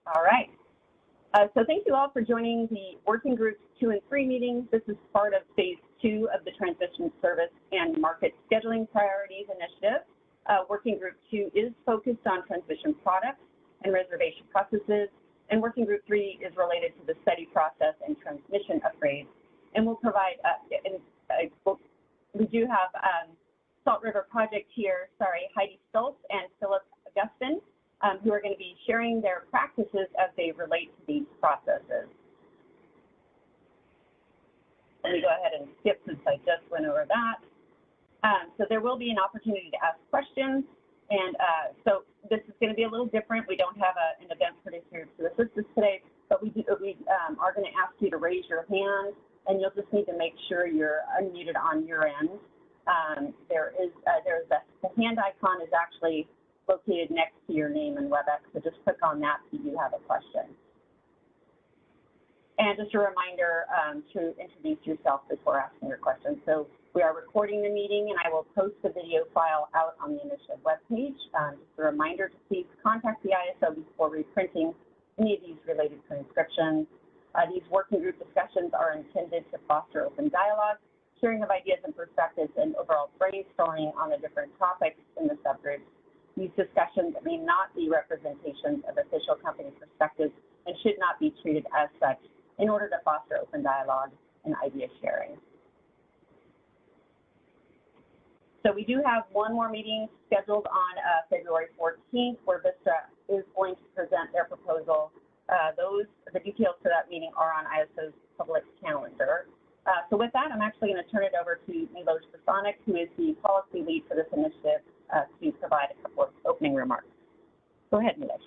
All right. So thank you all for joining the Working Groups 2 and 3 meetings. This is part of Phase 2 of the Transmission Service and Market Scheduling Priorities Initiative. Working Group 2 is focused on transmission products and reservation processes, and Working Group 3 is related to the study process and transmission upgrades. And we'll provide, we do have Salt River Project here, Heidi Stoltz and Philip Augustin, who are going to be sharing their practices as they relate to these processes. Let me go ahead and skip since I just went over that. So there will be an opportunity to ask questions, and so this is going to be a little different. We don't have an event producer to assist us today, but we are going to ask you to raise your hand, and you'll just need to make sure you're unmuted on your end. The hand icon is actually located next to your name in WebEx, so just click on that if you do have a question. And just a reminder to introduce yourself before asking your questions. So we are recording the meeting, and I will post the video file out on the initiative webpage. Just a reminder to please contact the ISO before reprinting any of these related transcriptions. These working group discussions are intended to foster open dialogue, sharing of ideas and perspectives, and overall brainstorming on the different topics in the subgroups. These discussions may not be representations of official company perspectives and should not be treated as such in order to foster open dialogue and idea sharing. So we do have one more meeting scheduled on February 14th, where Vista is going to present their proposal. The details for that meeting are on ISO's public calendar. So with that, I'm actually going to turn it over to Milos Bosanic, who is the policy lead for this initiative, to provide a couple of opening remarks. Go ahead, Milos.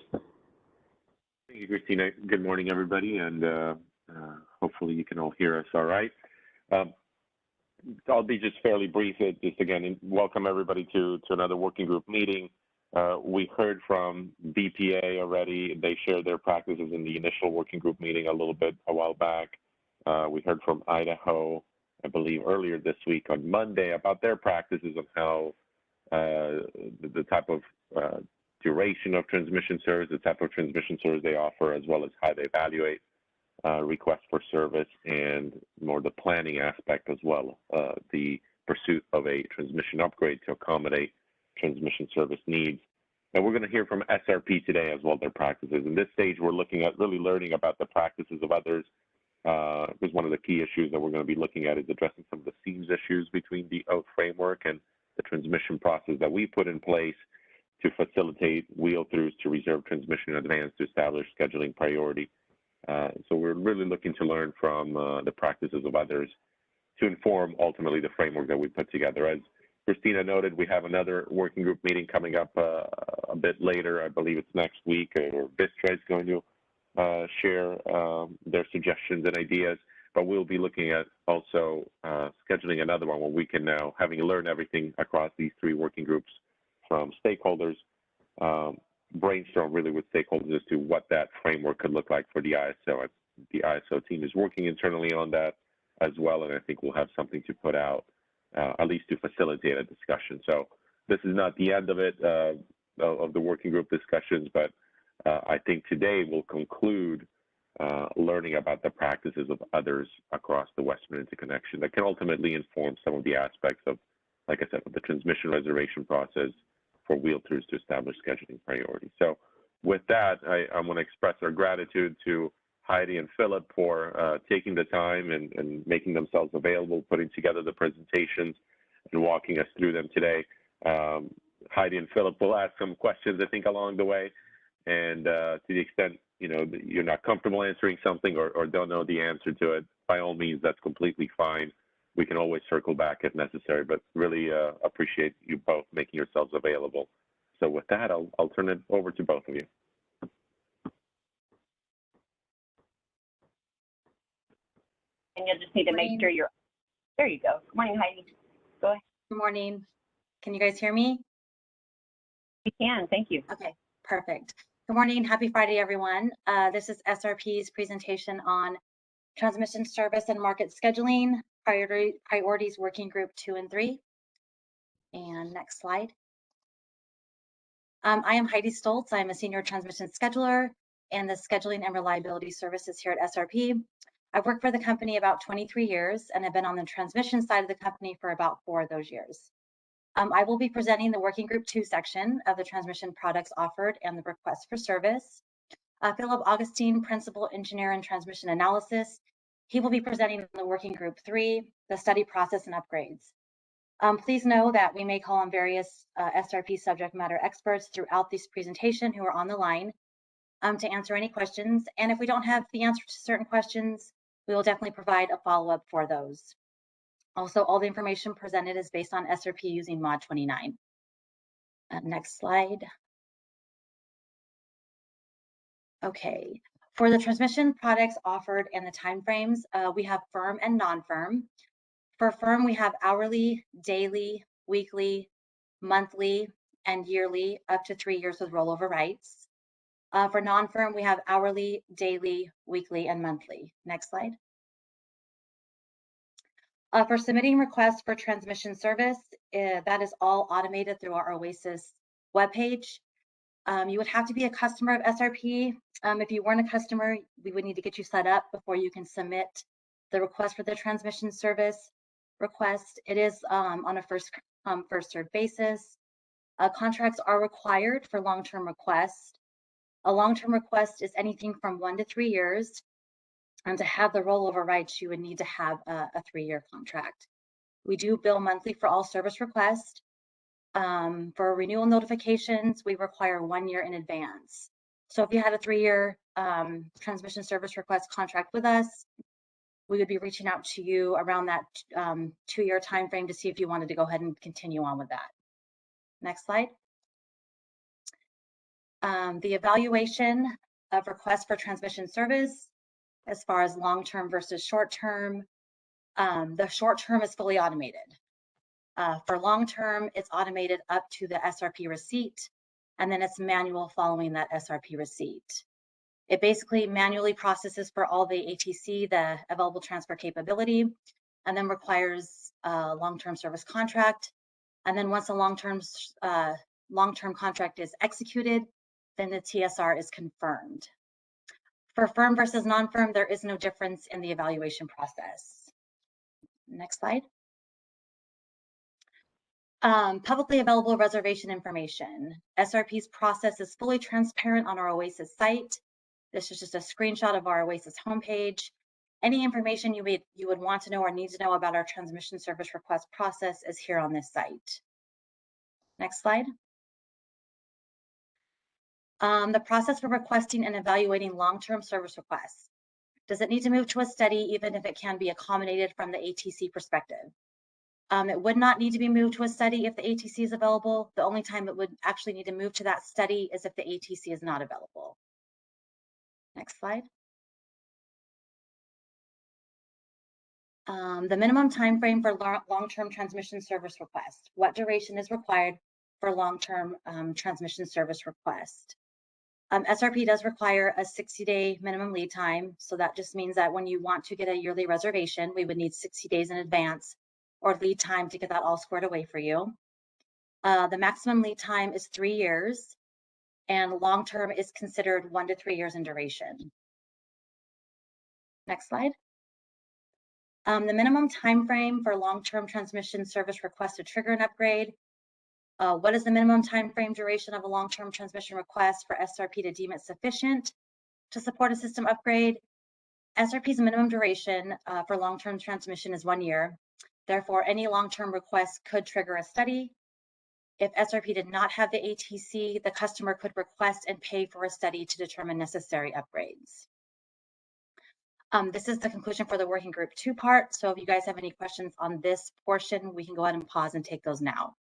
Thank you, Christina. Good morning, everybody, and hopefully you can all hear us all right. I'll be just fairly brief. Just again, welcome everybody to another working group meeting. We heard from BPA already. They shared their practices in the initial working group meeting a while back. We heard from Idaho, I believe, earlier this week on Monday about their practices of how the type of duration of transmission service, the type of transmission service they offer, as well as how they evaluate requests for service and more the planning aspect as well, the pursuit of a transmission upgrade to accommodate transmission service needs. And we're going to hear from SRP today as well, their practices. In this stage, we're looking at really learning about the practices of others, because one of the key issues that we're going to be looking at is addressing some of the seams issues between the OATH framework and the transmission process that we put in place to facilitate wheel-throughs to reserve transmission in advance to establish scheduling priority. So we're really looking to learn from the practices of others to inform ultimately the framework that we put together. As Christina noted, we have another working group meeting coming up a bit later. I believe it's next week, or Vistra is going to share their suggestions and ideas, but we'll be looking at also scheduling another one where we can now, having learned everything across these three working groups from stakeholders, brainstorm really with stakeholders as to what that framework could look like for the ISO. The ISO team is working internally on that as well, and I think we'll have something to put out, at least to facilitate a discussion. So this is not the end of it, of the working group discussions, but I think today we'll conclude learning about the practices of others across the Western interconnection that can ultimately inform some of the aspects of, like I said, of the transmission reservation process for wheel-throughs to establish scheduling priorities. So with that, I want to express our gratitude to Heidi and Philip for taking the time and making themselves available, putting together the presentations and walking us through them today. Heidi and Philip will ask some questions, I think, along the way. And to the extent, you're not comfortable answering something or don't know the answer to it, by all means, that's completely fine. We can always circle back if necessary, but really appreciate you both making yourselves available. So with that, I'll turn it over to both of you. And you'll just need to make sure you're, there you go. Good morning, Heidi. Go ahead. Good morning. Can you guys hear me? We can, thank you. Okay, perfect. Good morning, happy Friday, everyone. This is SRP's presentation on Transmission Service and Market Scheduling, Priorities Working Group 2 and 3. And next slide. I am Heidi Stoltz. I'm a Senior Transmission Scheduler and the scheduling and reliability services here at SRP. I've worked for the company about 23 years and have been on the transmission side of the company for about 4 of those years. I will be presenting the Working Group 2 section of the transmission products offered and the request for service. Philip Augustine, Principal Engineer in Transmission Analysis, he will be presenting the Working Group 3, the study process and upgrades. Please know that we may call on various SRP subject matter experts throughout this presentation who are on the line to answer any questions. And if we don't have the answer to certain questions, we will definitely provide a follow-up for those. Also, all the information presented is based on SRP using Mod 29. Next slide. Okay, for the transmission products offered and the timeframes, we have firm and non-firm. For firm, we have hourly, daily, weekly, monthly, and yearly, up to 3 years with rollover rights. For non-firm, we have hourly, daily, weekly, and monthly. Next slide. For submitting requests for transmission service, that is all automated through our OASIS webpage. You would have to be a customer of SRP. If you weren't a customer, we would need to get you set up before you can submit the request for the transmission service request. It is on a first come, first served basis. Contracts are required for long-term requests. A long-term request is anything from 1 to 3 years. And to have the rollover rights, you would need to have a 3-year contract. We do bill monthly for all service requests. For renewal notifications, we require 1 year in advance. So if you had a 3-year transmission service request contract with us, we would be reaching out to you around that 2-year time frame to see if you wanted to go ahead and continue on with that. Next slide. The evaluation of requests for transmission service as far as long-term versus short-term. The short-term is fully automated. For long-term, it's automated up to the SRP receipt, and then it's manual following that SRP receipt. It basically manually processes for all the ATC, the available transfer capability, and then requires a long-term service contract. And then once a long-term contract is executed, then the TSR is confirmed. For firm versus non-firm, there is no difference in the evaluation process. Next slide. Publicly available reservation information. SRP's process is fully transparent on our OASIS site. This is just a screenshot of our OASIS homepage. Any information you would want to know or need to know about our transmission service request process is here on this site. Next slide. The process for requesting and evaluating long-term service requests. Does it need to move to a study even if it can be accommodated from the ATC perspective? It would not need to be moved to a study if the ATC is available. The only time it would actually need to move to that study is if the ATC is not available. Next slide. The minimum time frame for long-term transmission service request. What duration is required for long-term transmission service request? SRP does require a 60-day minimum lead time. So that just means that when you want to get a yearly reservation, we would need 60 days in advance or lead time to get that all squared away for you. The maximum lead time is 3 years, and long-term is considered 1 to 3 years in duration. Next slide. The minimum time frame for long-term transmission service request to trigger an upgrade. What is the minimum time frame duration of a long-term transmission request for SRP to deem it sufficient to support a system upgrade? SRP's minimum duration for long-term transmission is 1 year. Therefore, any long-term request could trigger a study. If SRP did not have the ATC, the customer could request and pay for a study to determine necessary upgrades. This is the conclusion for the Working Group 2 part. So if you guys have any questions on this portion, we can go ahead and pause and take those now.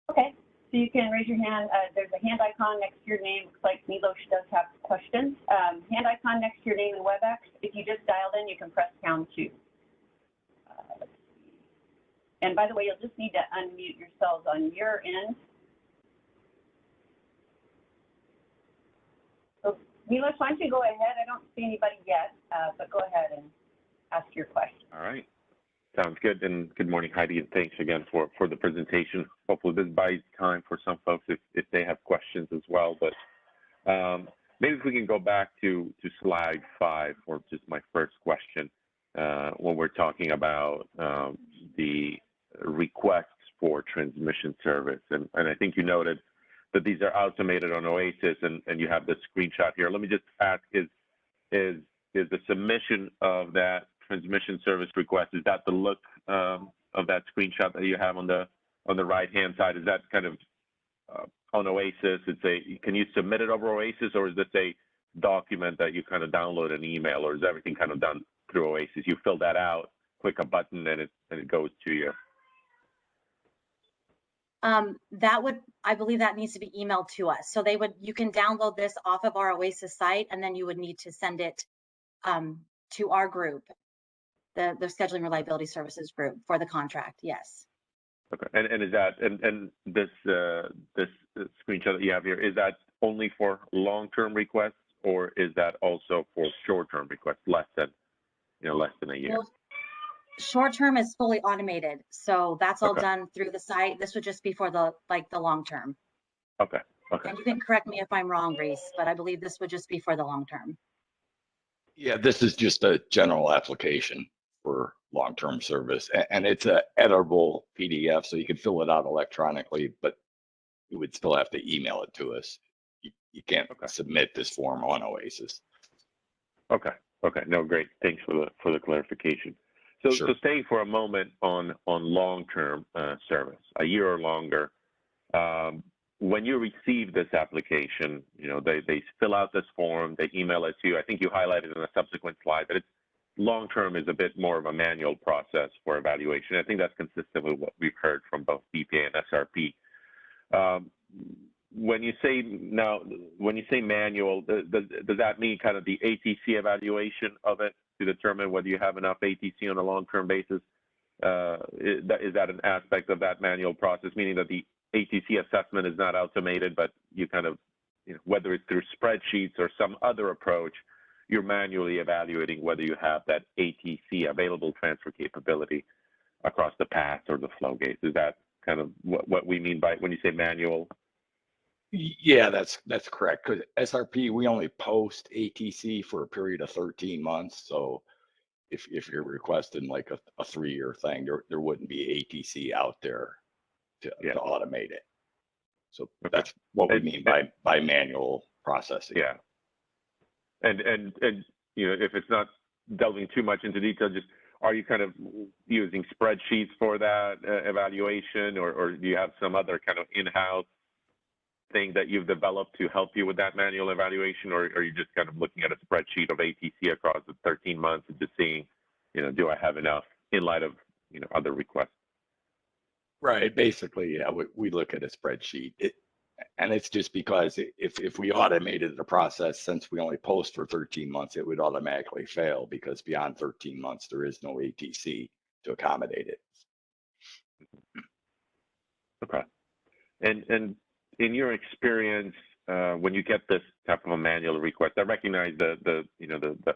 Okay, so you can raise your hand. There's a hand icon next to your name. Looks like Milos does have questions. Hand icon next to your name in WebEx. If you just dialed in, you can press #2. Let's see. And by the way, you'll just need to unmute yourselves on your end. So Milos, why don't you go ahead? I don't see anybody yet, but go ahead and ask your question. All right. Sounds good. And good morning, Heidi, and thanks again for the presentation. Hopefully this buys time for some folks if they have questions as well. But maybe if we can go back to slide 5 for just my first question, when we're talking about the requests for transmission service. And I think you noted that these are automated on Oasis, and you have the screenshot here. Let me just ask, is the submission of that transmission service request, is that the look of that screenshot that you have on the right-hand side? Is that kind of on Oasis? Can you submit it over Oasis, or is this a document that you kind of download an email, or is everything kind of done through Oasis? You fill that out, click a button, and it goes to you. I believe that needs to be emailed to us. So you can download this off of our Oasis site, and then you would need to send it to our group, the Scheduling Reliability Services group for the contract. Yes. Okay, and is that this screenshot that you have here, is that only for long-term requests, or is that also for short-term requests, less than a year? Well, short-term is fully automated, so that's all Okay. done through the site. This would just be for the long-term. Okay. And you can correct me if I'm wrong, Reese, but I believe this would just be for the long-term. Yeah, this is just a general application for long-term service, and it's a editable PDF, so you can fill it out electronically, but you would still have to email it to us. You can't submit this form on Oasis. Okay. No, great. Thanks for the clarification. So, Sure. So staying for a moment on long-term service, a year or longer. When you receive this application, they fill out this form, they email it to you. I think you highlighted in a subsequent slide that long-term is a bit more of a manual process for evaluation. I think that's consistent with what we've heard from both BPA and SRP. When you say manual, does that mean kind of the ATC evaluation of it to determine whether you have enough ATC on a long-term basis? Is that an aspect of that manual process, meaning that the ATC assessment is not automated, but you kind of, whether it's through spreadsheets or some other approach, you're manually evaluating whether you have that ATC, available transfer capability, across the path or the flow gates? Is that kind of what we mean by when you say manual? Yeah, that's correct. Because SRP, we only post ATC for a period of 13 months. So if you're requesting like a 3-year thing, there wouldn't be ATC out there to automate it. So that's what we mean by manual processing. Yeah. And if it's not delving too much into detail, just are you kind of using spreadsheets for that evaluation, or do you have some other kind of in-house thing that you've developed to help you with that manual evaluation, or are you just kind of looking at a spreadsheet of ATC across the 13 months and just seeing, do I have enough in light of, other requests? Right. Basically, yeah, we look at a spreadsheet. And it's just because if we automated the process, since we only post for 13 months, it would automatically fail, because beyond 13 months, there is no ATC to accommodate it. Okay. And in your experience, when you get this type of a manual request, I recognize the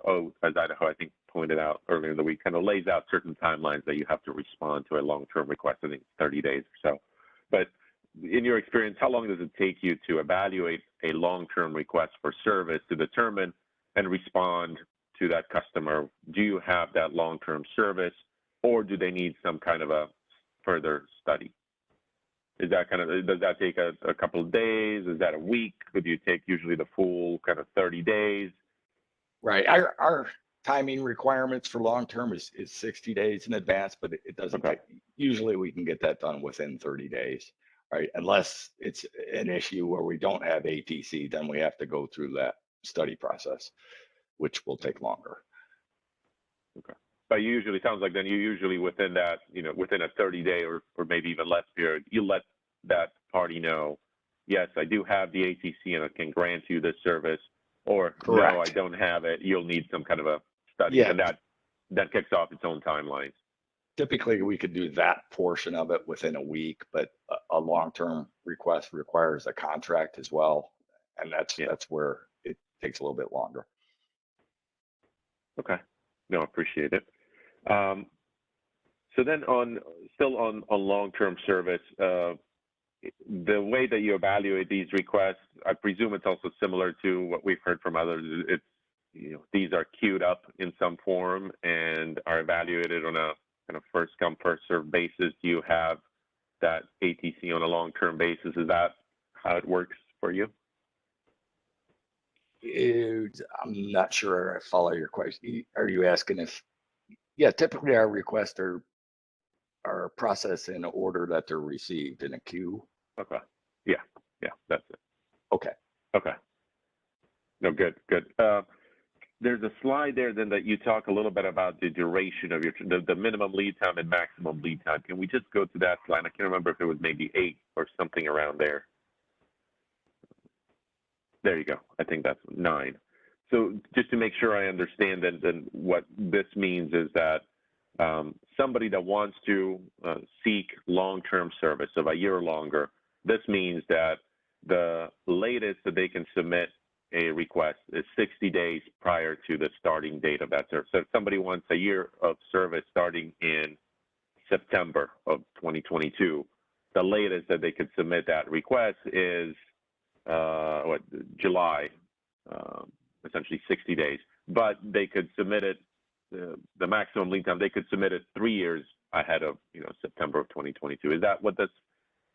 O, as Idaho, I think, pointed out earlier in the week, kind of lays out certain timelines that you have to respond to a long-term request. I think it's 30 days or so. But in your experience, how long does it take you to evaluate a long-term request for service to determine and respond to that customer? Do you have that long-term service, or do they need some kind of a further study? Does that take a couple of days? Is that a week? Could you take usually the full kind of 30 days? Right. Our timing requirements for long-term is 60 days in advance, but it doesn't take, usually we can get that done within 30 days. Right, unless it's an issue where we don't have ATC, then we have to go through that study process, which will take longer. Okay, but usually, sounds like then you usually within that, within a 30-day or maybe even less period, you let that party know, yes, I do have the ATC and I can grant you this service, or correct, no, I don't have it. You'll need some kind of a study, and that kicks off its own timelines. Typically, we could do that portion of it within a week, but a long-term request requires a contract as well, and that's where it takes a little bit longer. Okay, no, I appreciate it. So then, still on long-term service, the way that you evaluate these requests, I presume it's also similar to what we've heard from others. It's, these are queued up in some form and are evaluated on a kind of first come, first served basis. Do you have that ATC on a long-term basis? Is that how it works for you? I'm not sure I follow your question. Are you asking if, yeah, typically our requests are processed in order that they're received in a queue. Okay. Yeah, that's it. Okay. Okay. No, good. There's a slide there then that you talk a little bit about the duration of the minimum lead time and maximum lead time. Can we just go to that slide? I can't remember if it was maybe 8 or something around there. There you go. I think that's 9. So just to make sure I understand, then what this means is that somebody that wants to seek long-term service of a year or longer, this means that the latest that they can submit a request is 60 days prior to the starting date of that service. So if somebody wants a year of service starting in September of 2022, the latest that they could submit that request is July, essentially 60 days. But they could submit it, the maximum lead time, they could submit it 3 years ahead of September of 2022. Is that what those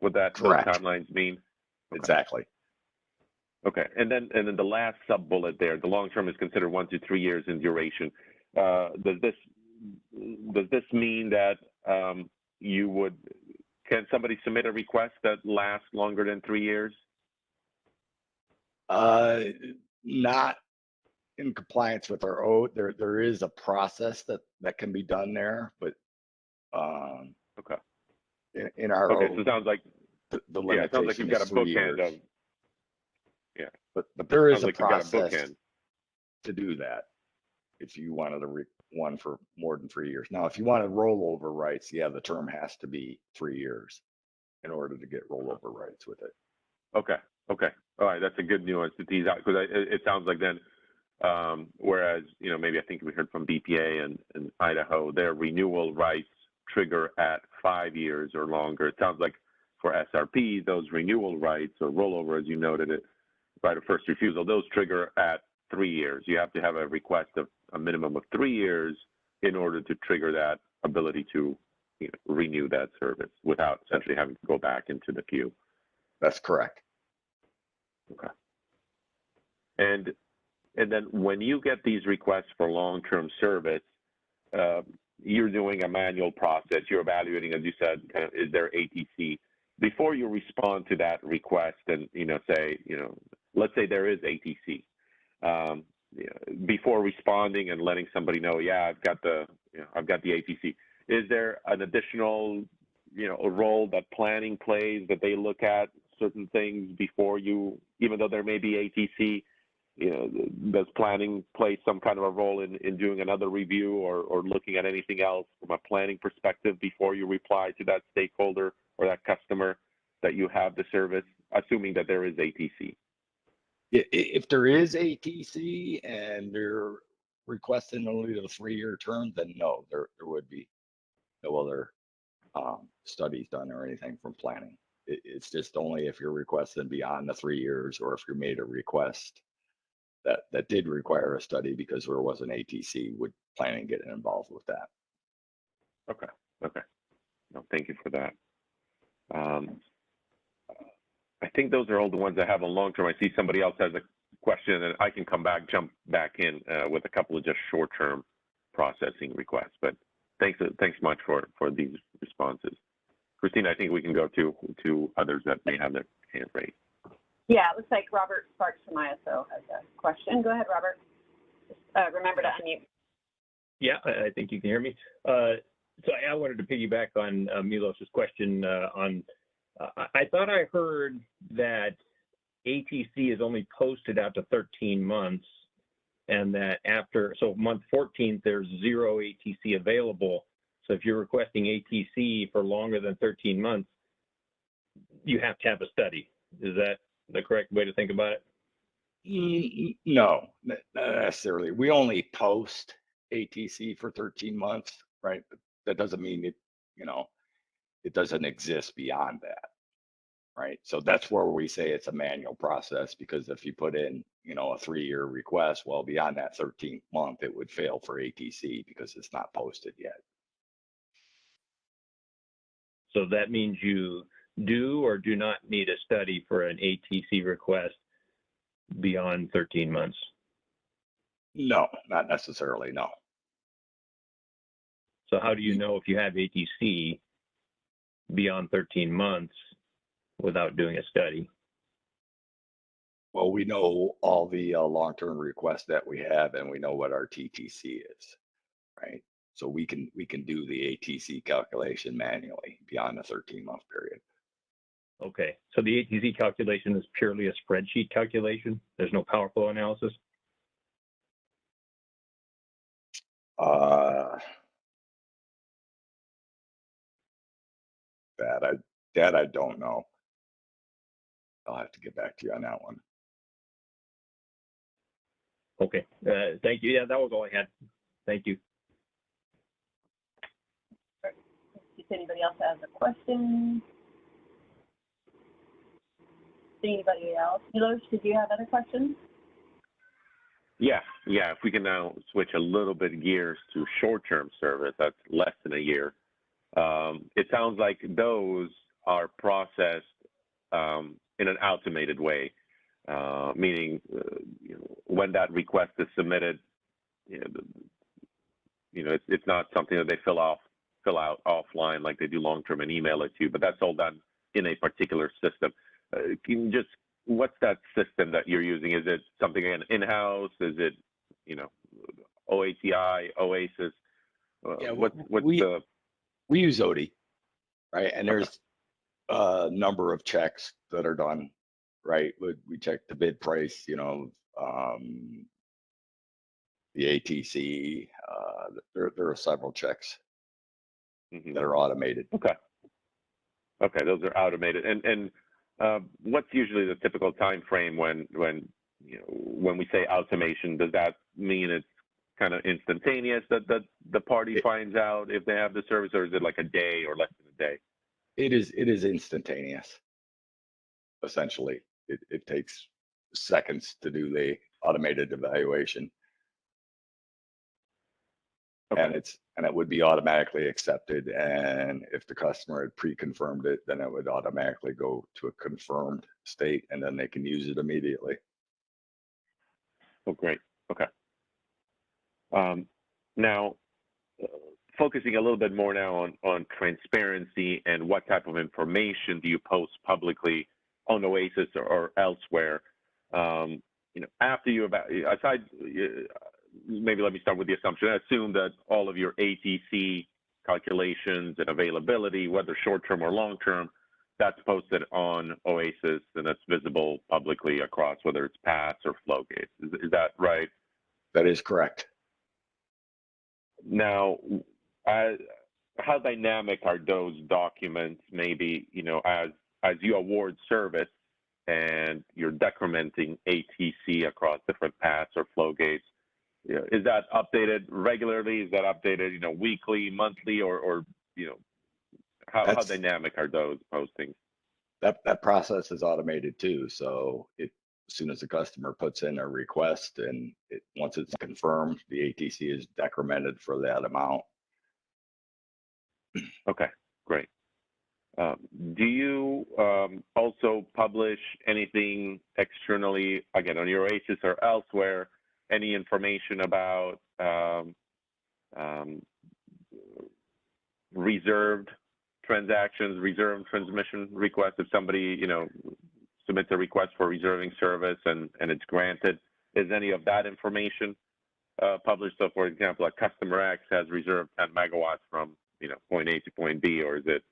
timelines mean? Exactly. Okay, and then the last sub bullet there, the long term is considered 1 to 3 years in duration. Does this mean that can somebody submit a request that lasts longer than 3 years? Not in compliance with our oath. There is a process that can be done there, but okay. In our okay, oath, so it sounds like the it limitation sounds like you've got a is 3 bookend years. of But there is sounds a like you've got a process bookend. to do that if you wanted one for more than 3 years. Now, if you wanted rollover rights, yeah, the term has to be 3 years in order to get rollover rights with it. Okay. All right, that's a good nuance to tease out, because it sounds like then, whereas maybe I think we heard from BPA and Idaho, their renewal rights trigger at 5 years or longer. It sounds like for SRP, those renewal rights or rollover, as you noted it, right of first refusal, those trigger at 3 years. You have to have a request of a minimum of 3 years in order to trigger that ability to renew that service without essentially having to go back into the queue. That's correct. Okay. And then when you get these requests for long-term service, you're doing a manual process. You're evaluating, as you said, is there ATC? Before you respond to that request and, let's say there is ATC. Before responding and letting somebody know, yeah, I've got the ATC. Is there an additional, a role that planning plays, that they look at certain things before you, even though there may be ATC, does planning play some kind of a role in doing another review or looking at anything else from a planning perspective before you reply to that stakeholder or that customer that you have the service, assuming that there is ATC? If there is ATC and they're requesting only the 3-year term, then no, there would be no other studies done or anything from planning. It's just only if you're requesting beyond the 3 years, or if you made a request that did require a study because there was an ATC, would planning get involved with that. Okay. No, thank you for that. I think those are all the ones I have on long term. I see somebody else has a question, and I can jump back in with a couple of just short term processing requests. But thanks much for these responses. Christina, I think we can go to others that may have their hand raised. Yeah, it looks like Robert Sparks from ISO has a question. Go ahead, Robert. Just, remember to unmute. Yeah, I think you can hear me. So I wanted to piggyback on Milos's question on, I thought I heard that ATC is only posted out to 13 months, and that so month 14th, there's 0 ATC available. So if you're requesting ATC for longer than 13 months, you have to have a study. Is that the correct way to think about it? No, not necessarily. We only post ATC for 13 months, right? But that doesn't mean it doesn't exist beyond that, right? So that's where we say it's a manual process, because if you put in, you know, a 3-year request, well, beyond that 13th month, it would fail for ATC because it's not posted yet. So that means you do or do not need a study for an ATC request beyond 13 months. No, not necessarily, no. So how do you know if you have ATC beyond 13 months without doing a study? Well, we know all the long-term requests that we have, and we know what our TTC is, right? So we can do the ATC calculation manually beyond the 13-month period. Okay, so the ATC calculation is purely a spreadsheet calculation? There's no power flow analysis? That I don't know. I'll have to get back to you on that one. Okay, thank you. Yeah, that was all I had. Thank you. If anybody else has a question? Anybody else? Milos, did you have other questions? Yeah. If we can now switch a little bit gears to short-term service, that's less than a year. It sounds like those are processed in an automated way, meaning when that request is submitted, it's not something that they fill out offline like they do long-term and email it to you, but that's all done in a particular system. Can you just, what's that system that you're using? Is it something in-house? Is it, OATI, Oasis? Yeah, what's we the? we use OD, right? And there's a number of checks that are done, right? We check the bid price, the ATC. There are several checks that are automated. Okay, those are automated. And what's usually the typical time frame when we say automation? Does that mean it's kind of instantaneous that the party finds out if they have the service, or is it like a day or less than a day? It is instantaneous. Essentially, it takes seconds to do the automated evaluation. Okay. And it would be automatically accepted. And if the customer had pre-confirmed it, then it would automatically go to a confirmed state, and then they can use it immediately. Oh, great. Okay. Now, focusing a little bit more now on transparency and what type of information do you post publicly on Oasis or elsewhere. After you maybe let me start with the assumption. I assume that all of your ATC calculations and availability, whether short-term or long-term, that's posted on Oasis and that's visible publicly across whether it's paths or flow gates. Is that right? That is correct. Now, how dynamic are those documents? Maybe as you award service and you're decrementing ATC across different paths or flow gates. Is that updated regularly? Is that updated, weekly, monthly, or how dynamic are those postings? That process is automated too. So as soon as the customer puts in a request and once it's confirmed, the ATC is decremented for that amount. Okay, great. Do you also publish anything externally, again, on your Oasis or elsewhere, any information about reserved transactions, reserved transmission requests? If somebody, submits a request for reserving service and it's granted, is any of that information published? So, for example, a customer X has reserved 10 megawatts from, point A to point B, or is it,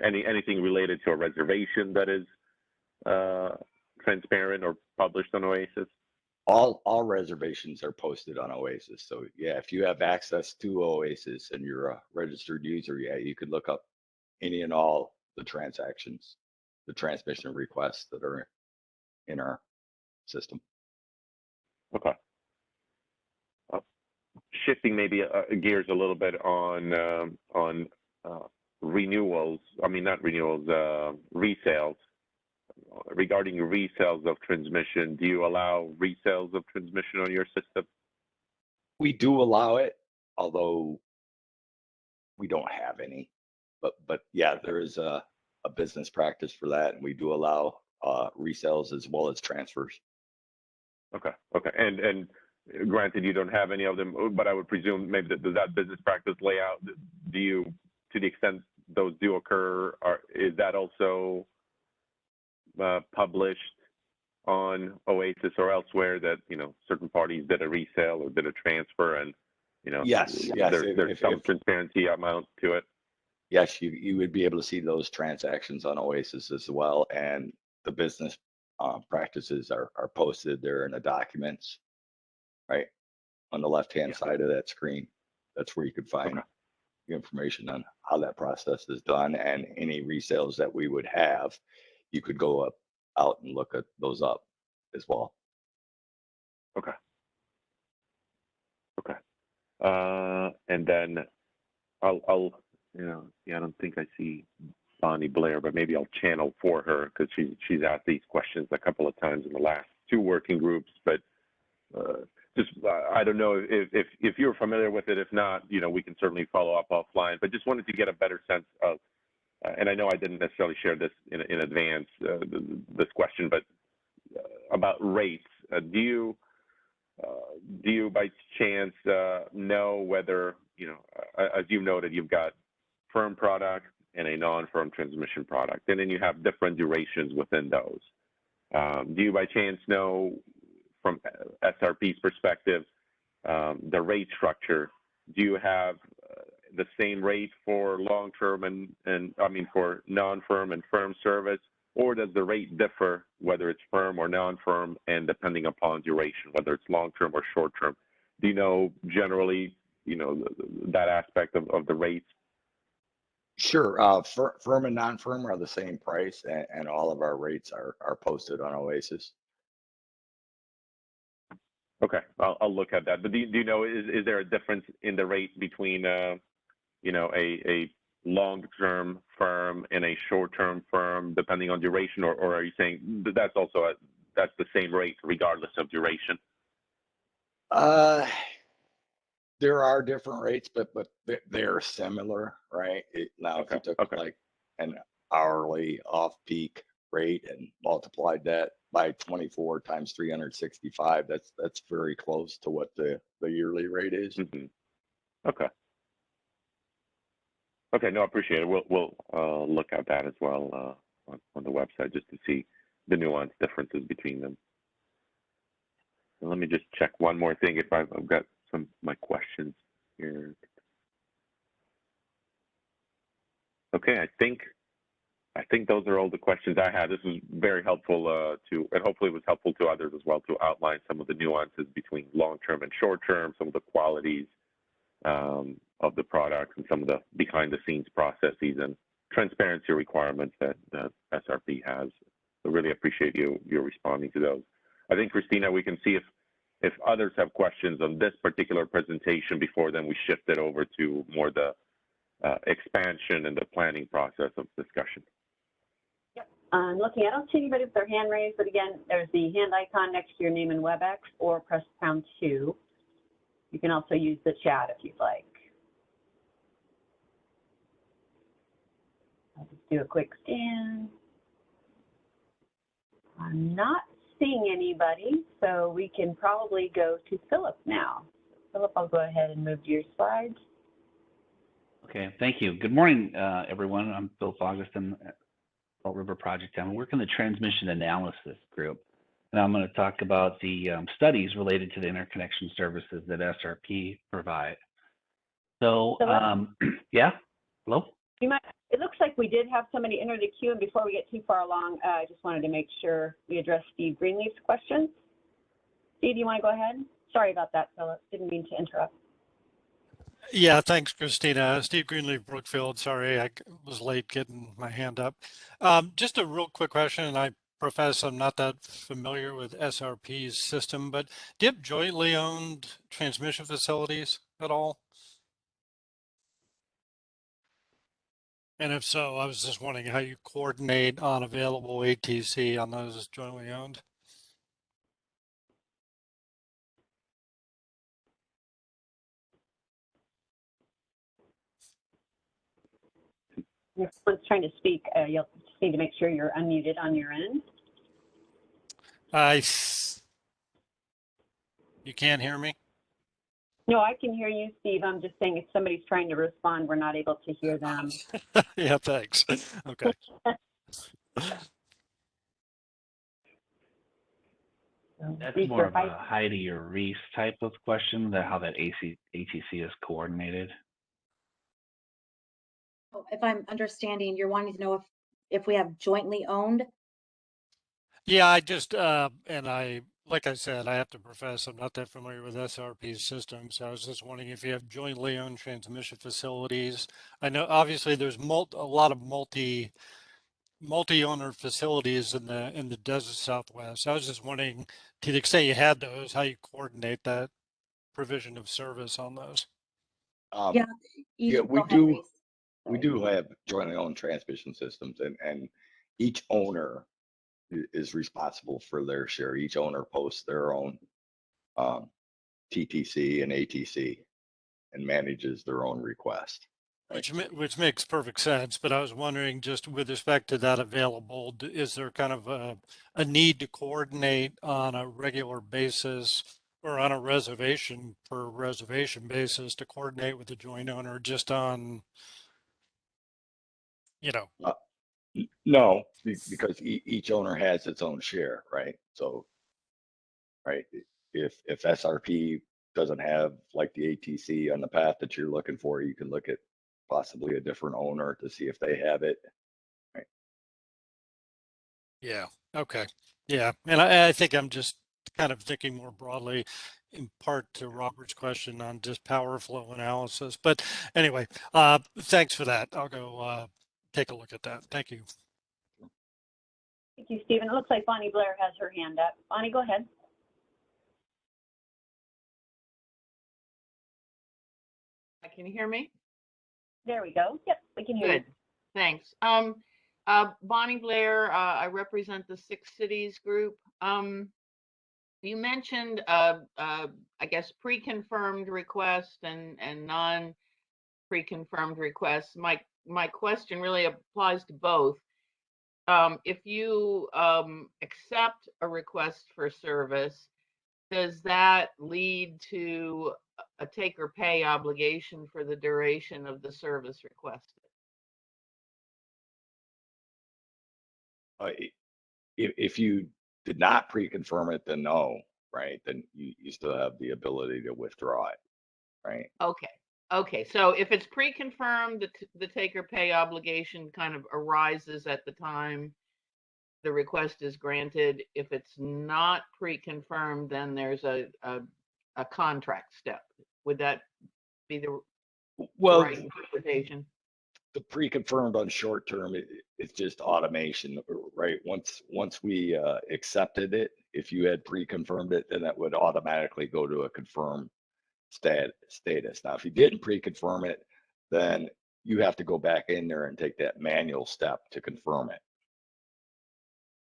anything related to a reservation that is transparent or published on Oasis? All reservations are posted on Oasis. So yeah, if you have access to Oasis and you're a registered user, yeah, you could look up any and all the transactions, the transmission requests that are in our system. Okay. Shifting maybe gears a little bit on renewals, I mean, not renewals, resales. Regarding resales of transmission, do you allow resales of transmission on your system? We do allow it, although we don't have any. But yeah, there is a business practice for that, and we do allow resales as well as transfers. Okay. And granted, you don't have any of them, but I would presume maybe that business practice layout, do you, to the extent those do occur, is that also published on Oasis or elsewhere that, you know, certain parties did a resale or did a transfer, and, you know, Yes. there's some transparency amount to it? Yes, you would be able to see those transactions on Oasis as well, and the business practices are posted there in the documents, right on the left-hand side of that screen. That's where you could find the information on how that process is done, and any resales that we would have, you could go out and look at those up as well. Okay. And then I'll you know, I don't think I see Bonnie Blair, but maybe I'll channel for her because she's asked these questions a couple of times in the last two working groups. But just I don't know if you're familiar with it. If not, you know, we can certainly follow up offline. But just wanted to get a better sense of, and I know I didn't necessarily share this in advance, this question, but about rates. Do you by chance know whether, you know, as you noted, you've got firm product and a non-firm transmission product, and then you have different durations within those. Do you by chance know, from SRP's perspective, the rate structure? Do you have the same rate for long-term and I mean for non-firm and firm service, or does the rate differ whether it's firm or non-firm, and depending upon duration, whether it's long-term or short-term? Do you know generally, you know, that aspect of the rates? Sure. Firm and non-firm are the same price, and all of our rates are posted on Oasis. Okay, I'll look at that. But do you know, is there a difference in the rate between, you know, a long-term firm and a short-term firm, depending on duration, or are you saying that's also that's the same rate regardless of duration? There are different rates, but they're similar, right? Now, if you took like an hourly off-peak rate and multiplied that by 24 times 365, that's very close to what the yearly rate is. Mm-hmm. Okay, no, I appreciate it. We'll look at that as well on the website, just to see the nuance differences between them. And let me just check one more thing if I've got some of my questions here. Okay, I think those are all the questions I had. This was very helpful and hopefully it was helpful to others as well, to outline some of the nuances between long-term and short-term, some of the qualities of the products, and some of the behind-the-scenes processes and transparency requirements that SRP has. So really appreciate you responding to those. I think, Christina, we can see if others have questions on this particular presentation before then we shift it over to more the expansion and the planning process of discussion. Yep, I'm looking. I don't see anybody with their hand raised, but again, there's the hand icon next to your name in WebEx, or press #2. You can also use the chat if you'd like. I'll just do a quick scan. I'm not seeing anybody, so we can probably go to Philip now. Philip, I'll go ahead and move to your slides. Okay, thank you. Good morning, everyone. I'm Phil Augustin at Salt River Project. I work in the transmission analysis group, and I'm going to talk about the studies related to the interconnection services that SRP provide. So, yeah, hello? It looks like we did have somebody enter the queue, and before we get too far along, I just wanted to make sure we address Steve Greenleaf's questions. Steve, do you want to go ahead? Sorry about that, Philip. Didn't mean to interrupt. Yeah, thanks, Christina. Steve Greenleaf, Brookfield. Sorry, I was late getting my hand up. Just a real quick question, and I profess I'm not that familiar with SRP's system, but do you have jointly owned transmission facilities at all? And if so, I was just wondering how you coordinate on available ATC on those jointly owned. If someone's trying to speak, you'll just need to make sure you're unmuted on your end. You can't hear me? No, I can hear you, Steve. I'm just saying if somebody's trying to respond, we're not able to hear them. Yeah, thanks. Okay. That's Reese, more or of a Heidi or Reese type of question, how that ATC is coordinated. If I'm understanding, you're wanting to know if we have jointly owned. Yeah, I just, like I said, I have to profess I'm not that familiar with SRP systems. So I was just wondering if you have jointly owned transmission facilities. I know obviously there's a lot of multi-owner facilities in the desert Southwest. I was just wondering, to the extent you had those, how you coordinate that provision of service on those. Yeah, Yeah, go ahead, Reese. we do have jointly owned transmission systems, and each owner is responsible for their share. Each owner posts their own TTC and ATC and manages their own request. Right? Which makes perfect sense, but I was wondering, just with respect to that available, is there kind of a need to coordinate on a regular basis or on a reservation per reservation basis to coordinate with the joint owner just on, No, because each owner has its own share, right? So, right, if SRP doesn't have like the ATC on the path that you're looking for, you can look at possibly a different owner to see if they have it. Right? Yeah. Okay. Yeah. And I think I'm just kind of thinking more broadly in part to Robert's question on just power flow analysis. But anyway, thanks for that. I'll go take a look at that. Thank you. Thank you, Stephen. It looks like Bonnie Blair has her hand up. Bonnie, go ahead. Can you hear me? There we go. Yep, we can hear you. Good, thanks. Bonnie Blair, I represent the Six Cities group. You mentioned, I guess, pre-confirmed request and non-pre-confirmed requests. My question really applies to both. If you accept a request for service, does that lead to a take or pay obligation for the duration of the service requested? If you did not pre-confirm it, then no, right? Then you still have the ability to withdraw it, right? Okay. So if it's pre-confirmed, the take or pay obligation kind of arises at the time the request is granted. If it's not pre-confirmed, then there's a contract step. Would that be the right interpretation? The pre-confirmed on short term, it's just automation, right? Once we accepted it, if you had pre-confirmed it, then that would automatically go to a confirmed status. Now, if you didn't pre-confirm it, then you have to go back in there and take that manual step to confirm it.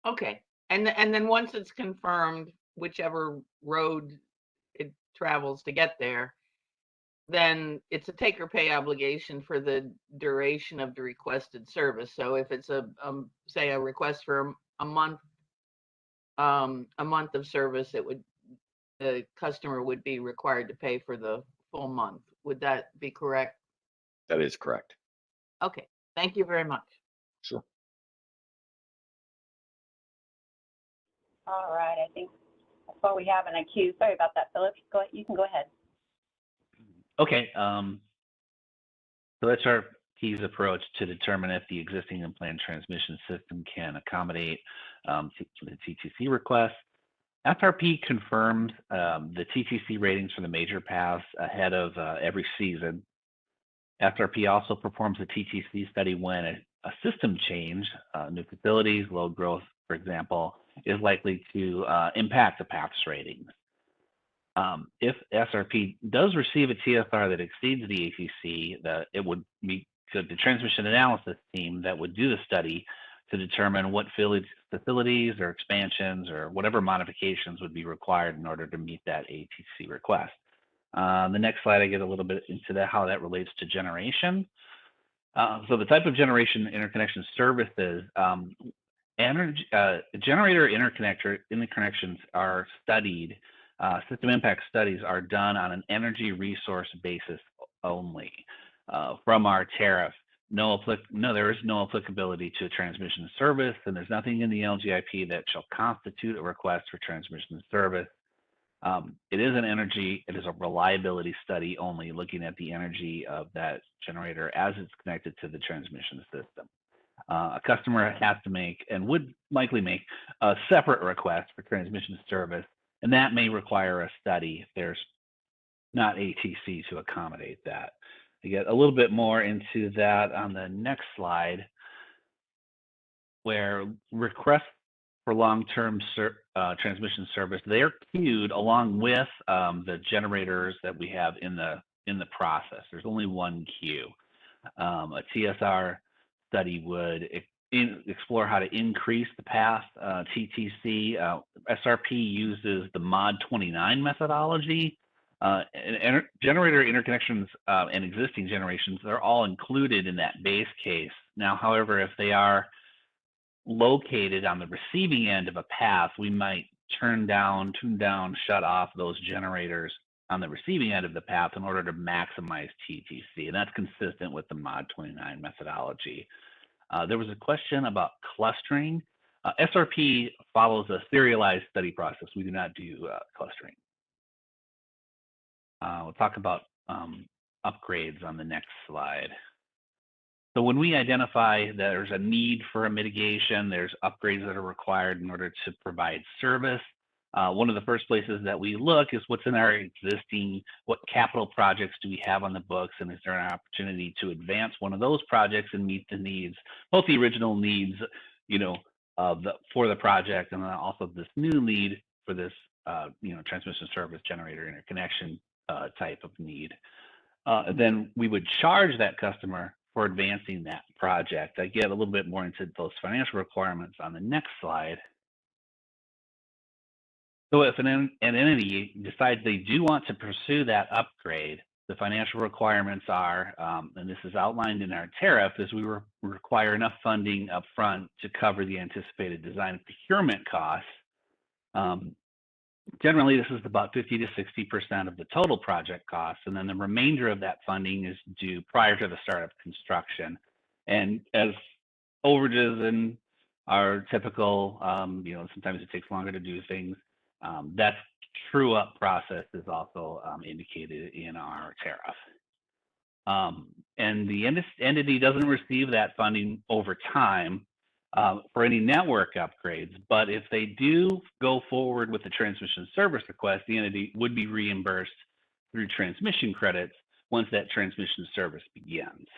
Okay. And then once it's confirmed, whichever road it travels to get there, then it's a take or pay obligation for the duration of the requested service. So if it's say a request for a month of service, the customer would be required to pay for the full month. Would that be correct? That is correct. Okay, thank you very much. Sure. All right, I think that's all we have in a queue. Sorry about that, Philip. You can go ahead. Okay. So SRP's approach to determine if the existing and planned transmission system can accommodate the TTC request. SRP confirms the TTC ratings for the major paths ahead of every season. SRP also performs a TTC study when a system change, new facilities, load growth, for example, is likely to impact the path's ratings. If SRP does receive a TSR that exceeds the ATC, it would be to the transmission analysis team that would do the study to determine what facilities or expansions or whatever modifications would be required in order to meet that ATC request. The next slide, I get a little bit into that, how that relates to generation. So the type of generation interconnection services, generator interconnections are studied, system impact studies are done on an energy resource basis only. From our tariff, there is no applicability to a transmission service, and there's nothing in the LGIP that shall constitute a request for transmission service. It is a reliability study only, looking at the energy of that generator as it's connected to the transmission system. A customer has to make, and would likely make, a separate request for transmission service, and that may require a study if there's not ATC to accommodate that. I get a little bit more into that on the next slide, where requests for long-term transmission service, they're queued along with the generators that we have in the process. There's only one queue. A TSR study would explore how to increase the path TTC. SRP uses the Mod 29 methodology. Generator interconnections and existing generations, they're all included in that base case. Now, however, if they are located on the receiving end of a path, we might tune down, shut off those generators on the receiving end of the path in order to maximize TTC, and that's consistent with the Mod 29 methodology. There was a question about clustering. SRP follows a serialized study process. We do not do clustering. We'll talk about upgrades on the next slide. So when we identify that there's a need for a mitigation, there's upgrades that are required in order to provide service. One of the first places that we look is what's in our existing, what capital projects do we have on the books, and is there an opportunity to advance one of those projects and meet the needs, both the original needs, for the project, and then also this new need for this, transmission service generator interconnection type of need. Then we would charge that customer for advancing that project. I get a little bit more into those financial requirements on the next slide. So if an entity decides they do want to pursue that upgrade, the financial requirements are, and this is outlined in our tariff, is we require enough funding up front to cover the anticipated design and procurement costs. Generally, this is about 50 to 60% of the total project costs, and then the remainder of that funding is due prior to the start of construction. And as overages and our typical, sometimes it takes longer to do things, that true up process is also indicated in our tariff. And the entity doesn't receive that funding over time for any network upgrades, but if they do go forward with the transmission service request, the entity would be reimbursed through transmission credits once that transmission service begins.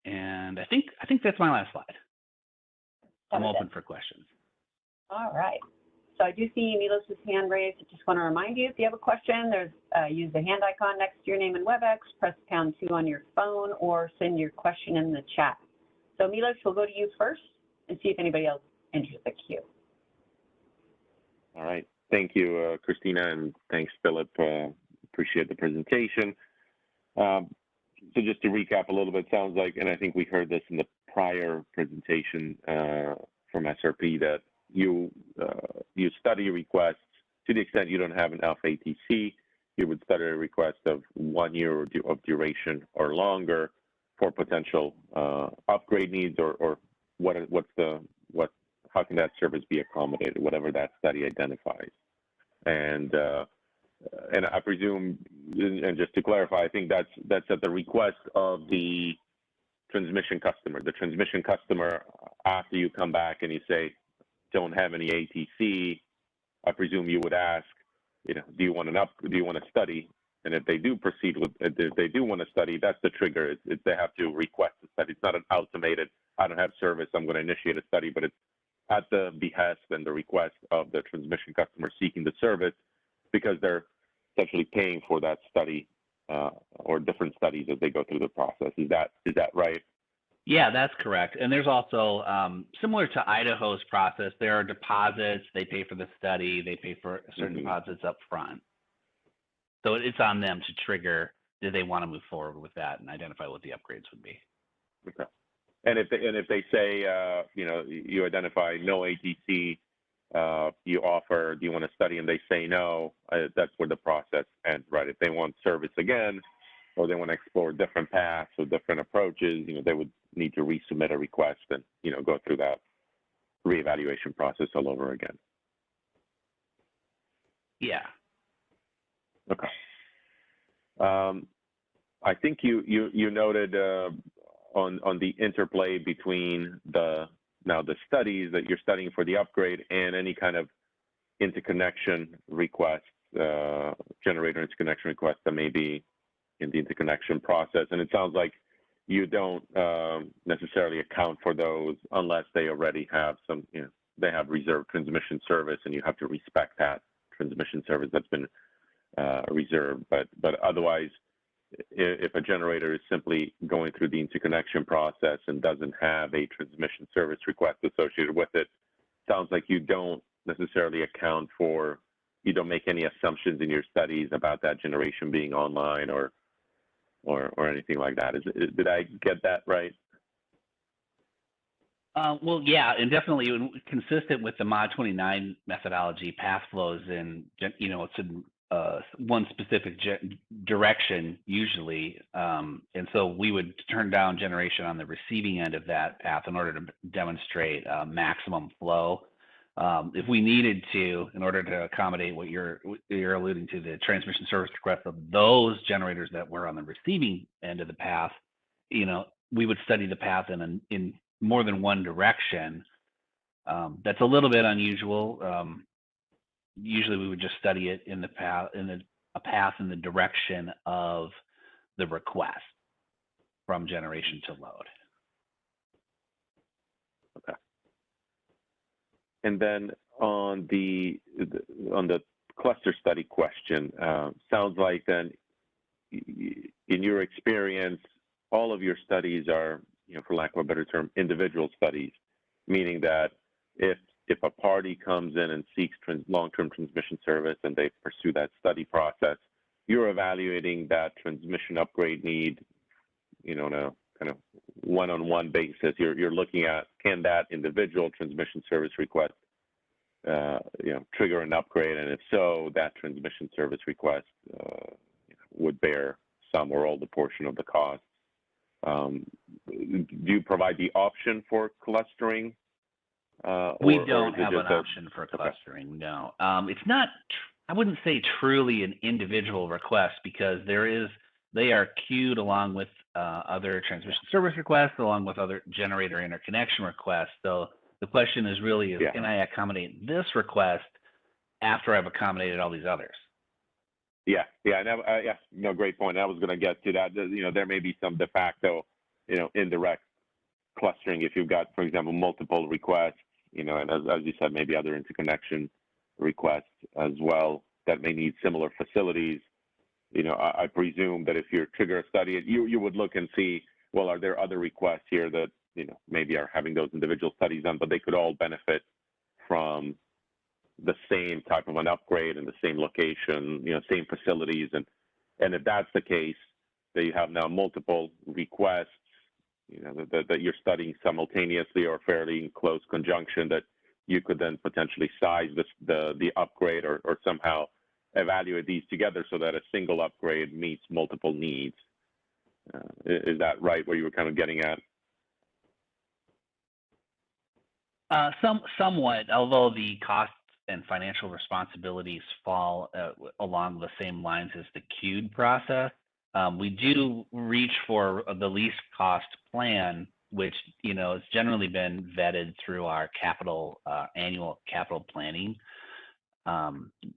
And I think that's my last slide. I'm open for questions. All right. So I do see Milos's hand raised. I just want to remind you, if you have a question, there's use the hand icon next to your name in WebEx, press #2 on your phone, or send your question in the chat. So Milos, we'll go to you first and see if anybody else enters the queue. All right. Thank you, Christina, and thanks, Philip. Appreciate the presentation. So just to recap a little bit, sounds like, and I think we heard this in the prior presentation from SRP, that you study requests to the extent you don't have enough ATC. You would study a request of 1 year of duration or longer for potential upgrade needs, or how can that service be accommodated, whatever that study identifies. And I presume, and just to clarify, I think that's at the request of the transmission customer. The transmission customer, after you come back and you say, don't have any ATC, I presume you would ask, do you want a study? And if they do proceed with, if they do want to study, that's the trigger. They have to request a study. It's not an automated, I don't have service, I'm going to initiate a study, but it's at the behest and the request of the transmission customer seeking the service, because they're essentially paying for that study or different studies as they go through the process. Is that right? Yeah, that's correct. And there's also, similar to Idaho's process, there are deposits. They pay for the study. They pay for certain deposits up front. So it's on them to trigger, do they want to move forward with that and identify what the upgrades would be. Okay. And if they say, you identify no ATC, you offer, do you want to study, and they say no, that's where the process ends, right? If they want service again, or they want to explore different paths or different approaches, they would need to resubmit a request and, go through that reevaluation process all over again. Yeah. Okay. I think you noted on the interplay between the studies that you're studying for the upgrade and any kind of interconnection request, generator interconnection request that may be in the interconnection process. And it sounds like you don't necessarily account for those unless they already have some, they have reserved transmission service, and you have to respect that transmission service that's been reserved. But otherwise, if a generator is simply going through the interconnection process and doesn't have a transmission service request associated with it, sounds like you don't necessarily account for, you don't make any assumptions in your studies about that generation being online or anything like that. Did I get that right? Well, yeah, and definitely consistent with the Mod 29 methodology, path flows in, it's in one specific direction usually. And so we would turn down generation on the receiving end of that path in order to demonstrate maximum flow. If we needed to, in order to accommodate what you're alluding to, the transmission service request of those generators that were on the receiving end of the path, we would study the path in more than one direction. That's a little bit unusual. Usually we would just study it in a path in the direction of the request from generation to load. Okay. And then on the cluster study question, sounds like then, in your experience, all of your studies are, for lack of a better term, individual studies, meaning that if a party comes in and seeks long-term transmission service and they pursue that study process, you're evaluating that transmission upgrade need, on a kind of one-on-one basis. You're looking at, can that individual transmission service request, trigger an upgrade, and if so, that transmission service request would bear some or all the portion of the cost. Do you provide the option for clustering? We don't have an option for clustering. Okay. No, it's not. I wouldn't say truly an individual request, because they are queued along with other transmission service requests, along with other generator interconnection requests. So the question is really, can I accommodate this request after I've accommodated all these others? Yeah, no, great point. I was going to get to that. There may be some de facto, indirect clustering if you've got, for example, multiple requests, and as you said, maybe other interconnection requests as well that may need similar facilities. I presume that if you trigger a study, you would look and see, well, are there other requests here that, maybe are having those individual studies done, but they could all benefit from the same type of an upgrade in the same location, same facilities. And if that's the case, that you have now multiple requests, that you're studying simultaneously or fairly in close conjunction, that you could then potentially size the upgrade or somehow evaluate these together so that a single upgrade meets multiple needs. Is that right, what you were kind of getting at? Somewhat, although the costs and financial responsibilities fall along the same lines as the queued process. We do reach for the least cost plan, which has generally been vetted through our annual capital planning.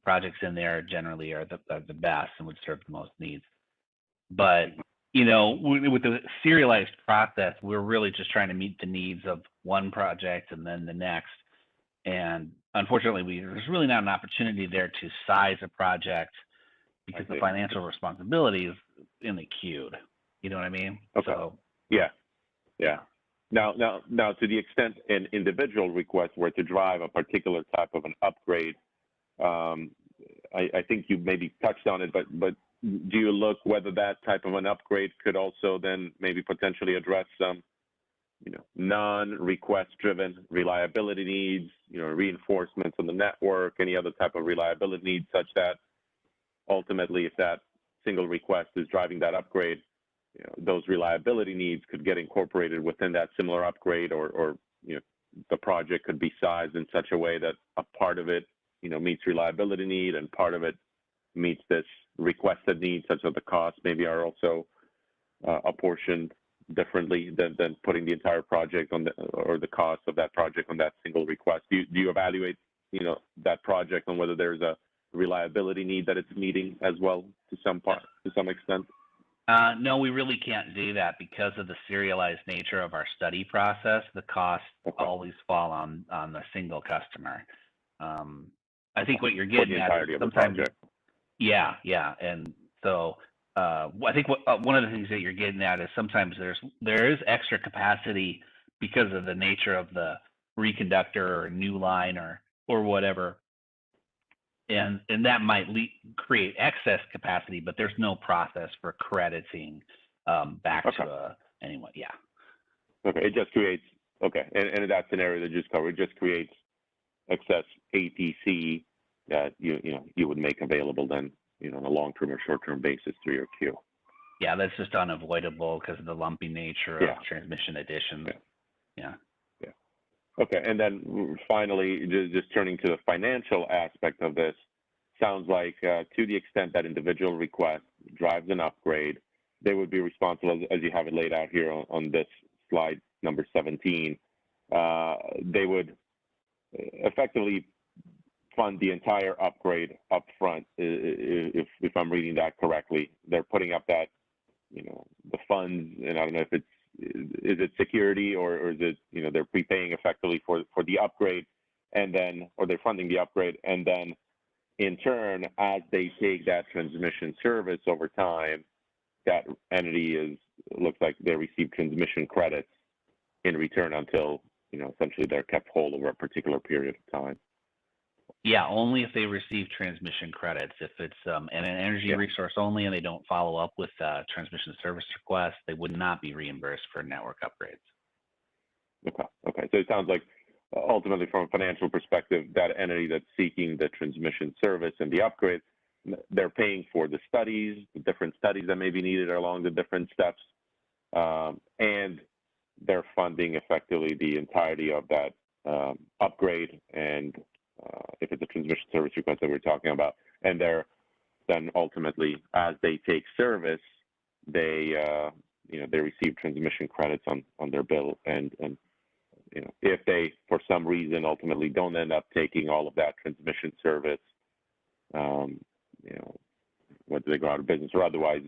Projects in there generally are the best and would serve the most needs. But with the serialized process, we're really just trying to meet the needs of one project and then the next. And unfortunately, there's really not an opportunity there to size a project, because the financial responsibilities in the queued. You know what I mean? Okay. So Yeah. Now, to the extent an individual request were to drive a particular type of an upgrade, I think you maybe touched on it, but do you look whether that type of an upgrade could also then maybe potentially address some, non-request driven reliability needs, reinforcements on the network, any other type of reliability needs, such that ultimately, if that single request is driving that upgrade, those reliability needs could get incorporated within that similar upgrade, or the project could be sized in such a way that a part of it, meets reliability need and part of it meets this requested need, such that the costs maybe are also apportioned differently than putting the entire project on or the cost of that project on that single request. Do you evaluate, that project on whether there's a reliability need that it's meeting as well to some extent? No, we really can't do that because of the serialized nature of our study process. The costs always fall on the single customer. I think what you're getting at is sometimes, yeah, and so I think one of the things that you're getting at is sometimes there is extra capacity because of the nature of the reconductor or new line or whatever. And that might create excess capacity, but there's no process for crediting back to anyone. Yeah. Okay. It just creates, and that scenario that you just covered, it just creates excess ATC that you would make available then, on a long-term or short-term basis through your queue. Yeah, that's just unavoidable because of the lumpy nature of transmission additions. Yeah. Okay, and then finally, just turning to the financial aspect of this, sounds like to the extent that individual request drives an upgrade, they would be responsible, as you have it laid out here on this slide number 17. They would effectively fund the entire upgrade up front, if I'm reading that correctly. They're putting up that, the funds, and I don't know if is it security or is it, they're prepaying effectively for the upgrade, and then, or they're funding the upgrade, and then in turn, as they take that transmission service over time, that entity looks like they receive transmission credits in return until, essentially they're kept whole over a particular period of time. Yeah, only if they receive transmission credits. If it's an energy resource only and they don't follow up with transmission service requests, they would not be reimbursed for network upgrades. Okay. So it sounds like ultimately, from a financial perspective, that entity that's seeking the transmission service and the upgrade, they're paying for the studies, the different studies that may be needed along the different steps, and they're funding effectively the entirety of that upgrade, and if it's a transmission service request that we're talking about, and they're then ultimately, as they take service, they they receive transmission credits on their bill, and if they for some reason ultimately don't end up taking all of that transmission service, whether they go out of business or otherwise,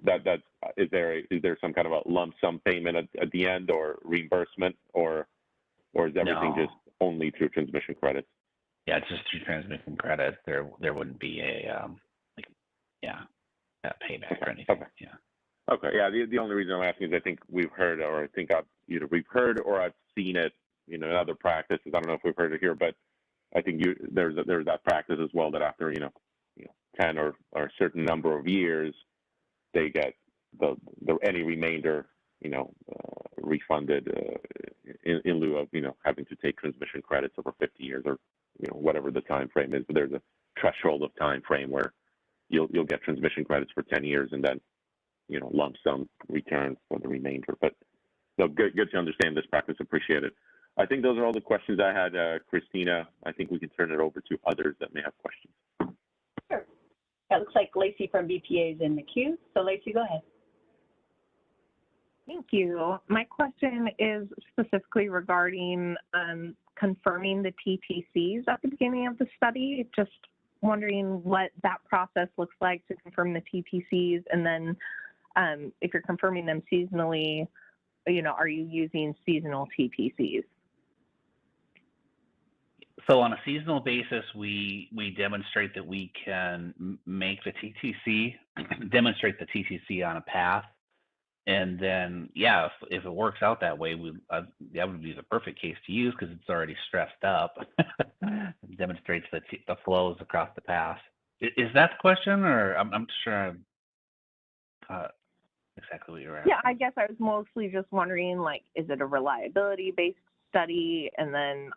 that is there some kind of a lump sum payment at the end, or reimbursement, or is everything just only through transmission credits? Yeah, it's just through transmission credits. There wouldn't be a payback or anything. Yeah. Okay. Yeah. The only reason I'm asking is I think we've heard, or I think we've heard or I've seen it, in other practices. I don't know if we've heard it here, but I think there's that practice as well, that after 10 or a certain number of years, they get any remainder refunded in lieu of having to take transmission credits over 50 years, or whatever the time frame is. But there's a threshold of time frame where you'll get transmission credits for 10 years and then lump sum return for the remainder. But so good to understand this practice. Appreciate it. I think those are all the questions I had, Christina. I think we can turn it over to others that may have questions. Sure. It looks like Lacey from BPA is in the queue. So Lacey, go ahead. Thank you. My question is specifically regarding confirming the TTCs at the beginning of the study. Just wondering what that process looks like to confirm the TTCs, and then if you're confirming them seasonally, are you using seasonal TTCs? So on a seasonal basis, we demonstrate that we can make the TTC, demonstrate the TTC on a path. And then, yeah, if it works out that way, that would be the perfect case to use because it's already stressed up. It demonstrates the flows across the path. Is that the question, or I'm sure exactly what you're asking? Yeah, I guess I was mostly just wondering, like, is it a reliability-based study? And then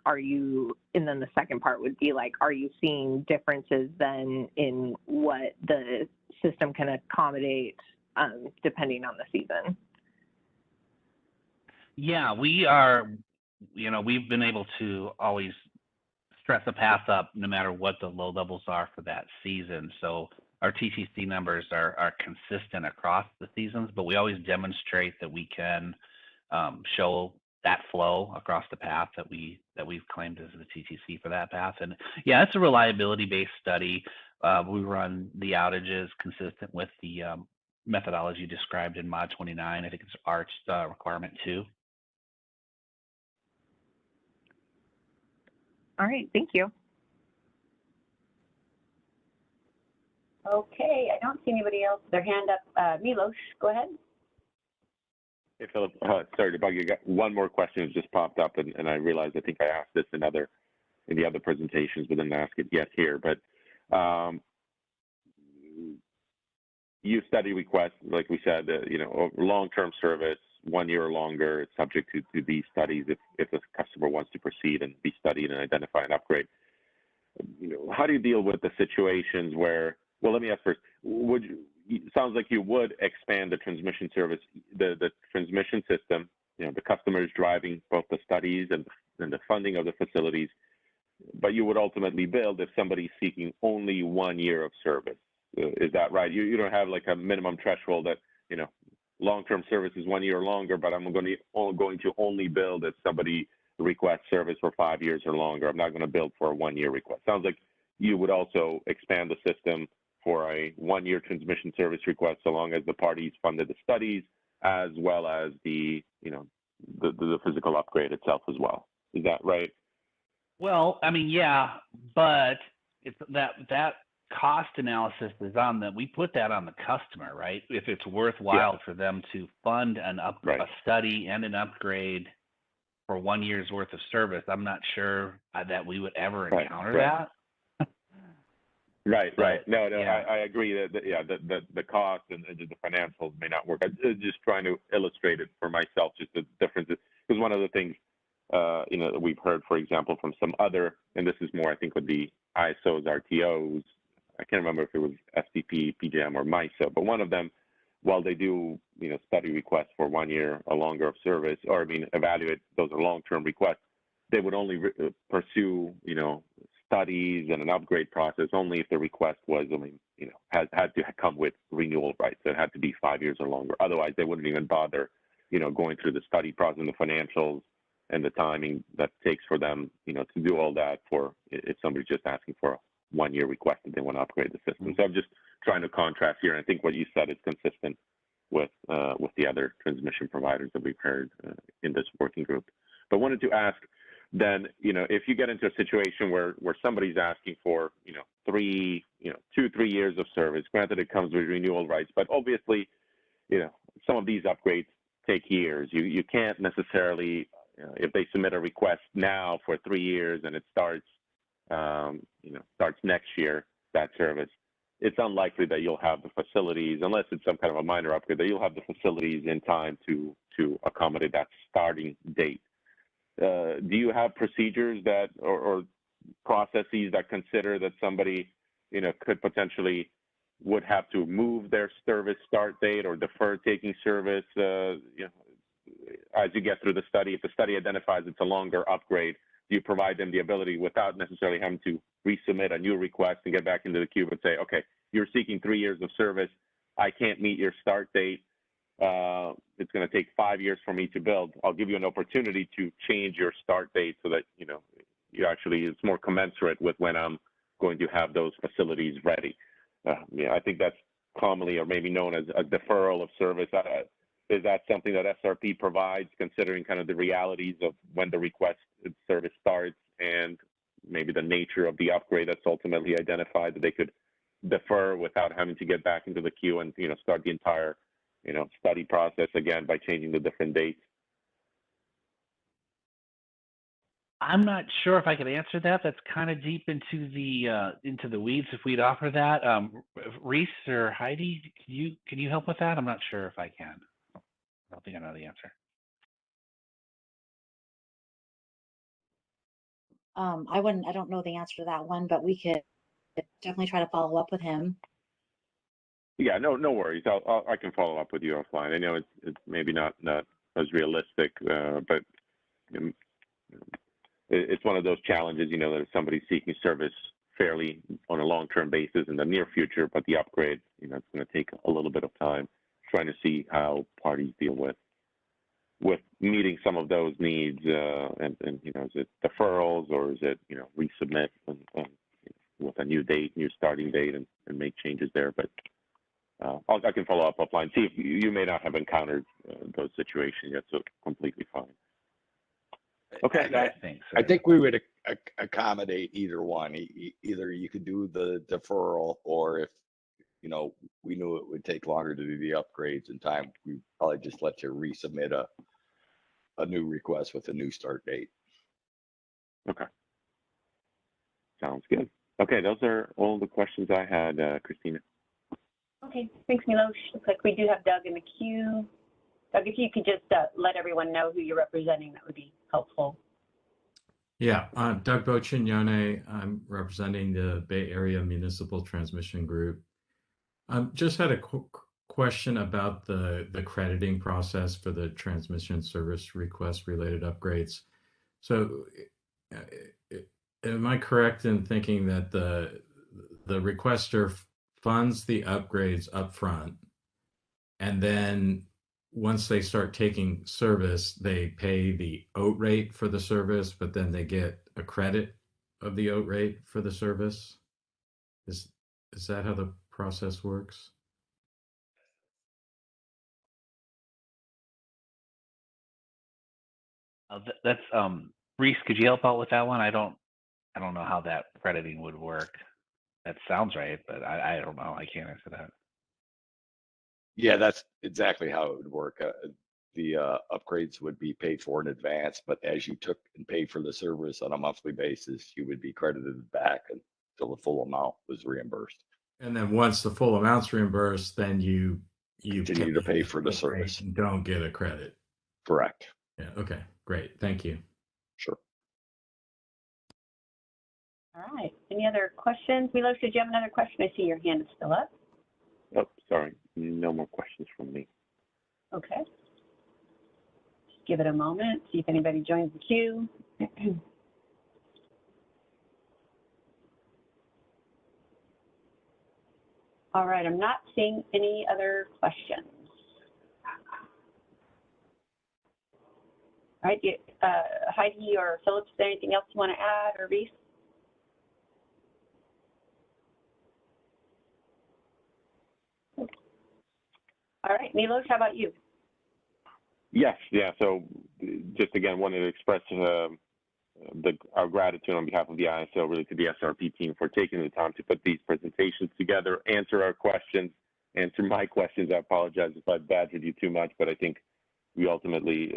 the second part would be like, are you seeing differences then in what the system can accommodate depending on the season? Yeah, we are, we've been able to always stress a path up no matter what the low levels are for that season. So our TTC numbers are consistent across the seasons, but we always demonstrate that we can show that flow across the path that we've claimed as the TTC for that path. And yeah, it's a reliability-based study. We run the outages consistent with the methodology described in Mod 29. I think it's ARCH requirement 2. All right, thank you. Okay, I don't see anybody else with their hand up. Milos, go ahead. Hey, Philip, sorry to bug you. Got one more question that just popped up, and I realized I think I asked this in the other presentations, but didn't ask it yet here. But use study requests, like we said, long-term service, 1 year or longer, it's subject to these studies if the customer wants to proceed and be studied and identify an upgrade. How do you deal with the situations where, well, let me ask first, sounds like you would expand the transmission service, the transmission system, the customer is driving both the studies and the funding of the facilities, but you would ultimately build if somebody's seeking only 1 year of service. Is that right? You don't have like a minimum threshold that, long-term service is 1 year or longer, but I'm going to only build if somebody requests service for 5 years or longer. I'm not going to build for a 1 year request. Sounds like you would also expand the system for a 1 year transmission service request, so long as the parties funded the studies as well as the physical upgrade itself as well. Is that right? Well, I mean, yeah, but it's that cost analysis is we put that on the customer, right? If it's worthwhile for them to fund a study and an upgrade for 1 year's worth of service, I'm not sure that we would ever encounter that. Right. No, yeah. I agree that the cost and the financials may not work. I'm just trying to illustrate it for myself, just the differences. Because one of the things, that we've heard, for example, from some other, and this is more, I think, with the ISOs, RTOs, I can't remember if it was FCP, PJM, or MISO, but one of them, while they do, study requests for 1 year or longer of service, or evaluate, those are long-term requests, they would only pursue, studies and an upgrade process only if the request was, had to come with renewal rights. It had to be 5 years or longer. Otherwise, they wouldn't even bother, going through the study process and the financials and the timing that takes for them, to do all that for if somebody's just asking for a 1 year request and they want to upgrade the system. Mm-hmm. So I'm just trying to contrast here. And I think what you said is consistent with the other transmission providers that we've heard in this working group. But wanted to ask then, if you get into a situation where somebody's asking for, 2-3 years of service, granted it comes with renewal rights, but obviously, some of these upgrades take years. You can't necessarily, if they submit a request now for 3 years and it starts next year, that service, it's unlikely that you'll have the facilities, unless it's some kind of a minor upgrade, that you'll have the facilities in time to accommodate that starting date. Do you have procedures that or processes that consider that somebody, could potentially would have to move their service start date or defer taking service, as you get through the study? If the study identifies it's a longer upgrade, do you provide them the ability without necessarily having to resubmit a new request and get back into the queue and say, okay, you're seeking 3 years of service, I can't meet your start date, it's going to take 5 years for me to build. I'll give you an opportunity to change your start date so that, you actually, it's more commensurate with when I'm going to have those facilities ready. I think that's commonly or maybe known as a deferral of service. Is that something that SRP provides, considering kind of the realities of when the request service starts and maybe the nature of the upgrade that's ultimately identified, that they could defer without having to get back into the queue and, start the entire, study process again by changing the different dates? I'm not sure if I could answer that. That's kind of deep into the weeds if we'd offer that. Reese or Heidi, can you help with that? I'm not sure if I can. I don't think I know the answer. I don't know the answer to that one, but we could definitely try to follow up with him. Yeah, no worries. I can follow up with you offline. I know it's maybe not as realistic, but it's one of those challenges, that if somebody's seeking service fairly on a long-term basis in the near future, but the upgrade, it's going to take a little bit of time, trying to see how parties deal with meeting some of those needs, and is it deferrals or is it, resubmit and with a new date, new starting date, and make changes there. But I can follow up offline. See if you may not have encountered those situations yet, so completely fine. Okay, I think we would accommodate either one. Either you could do the deferral, or if we knew it would take longer to do the upgrades in time, we probably just let you resubmit a new request with a new start date. Okay, sounds good. Okay, those are all the questions I had, Christina. Okay, thanks, Milos. Looks like we do have Doug in the queue. Doug, if you could just let everyone know who you're representing, that would be helpful. Yeah, Doug Bocignone. I'm representing the Bay Area Municipal Transmission Group. Just had a question about the crediting process for the transmission service request related upgrades. So am I correct in thinking that the requester funds the upgrades up front, and then once they start taking service, they pay the OAT rate for the service, but then they get a credit of the OAT rate for the service? Is that how the process works? That's Reese. Could you help out with that one? I don't know how that crediting would work. That sounds right, but I don't know. I can't answer that. Yeah, that's exactly how it would work. The upgrades would be paid for in advance, but as you took and paid for the service on a monthly basis, you would be credited back until the full amount was reimbursed. And then once the full amount's reimbursed, then you continue to pay for the service. And don't get a credit. Correct. Yeah. Okay. Great. Thank you. Sure. All right. Any other questions? Milos, did you have another question? I see your hand is still up. Oh, sorry. No more questions from me. Okay. Just give it a moment, see if anybody joins the queue. All right, I'm not seeing any other questions. All right, Heidi or Phillips, is there anything else you want to add, or Reese? All right, Milos, how about you? Yes, yeah. So just again, wanted to express our gratitude on behalf of the ISO, really to the SRP team for taking the time to put these presentations together, answer our questions, answer my questions. I apologize if I badgered you too much, but I think we ultimately,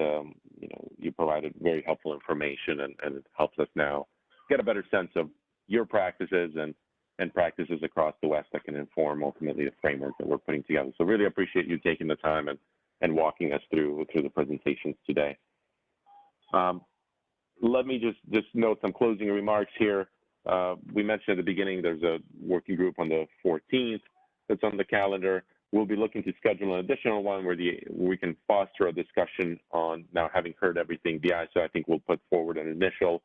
you provided very helpful information, and it helps us now get a better sense of your practices and practices across the West that can inform ultimately the framework that we're putting together. So really appreciate you taking the time and walking us through the presentations today. Let me just note some closing remarks here. We mentioned at the beginning there's a working group on the 14th that's on the calendar. We'll be looking to schedule an additional one where we can foster a discussion on, now having heard everything, the ISO, I think, will put forward an initial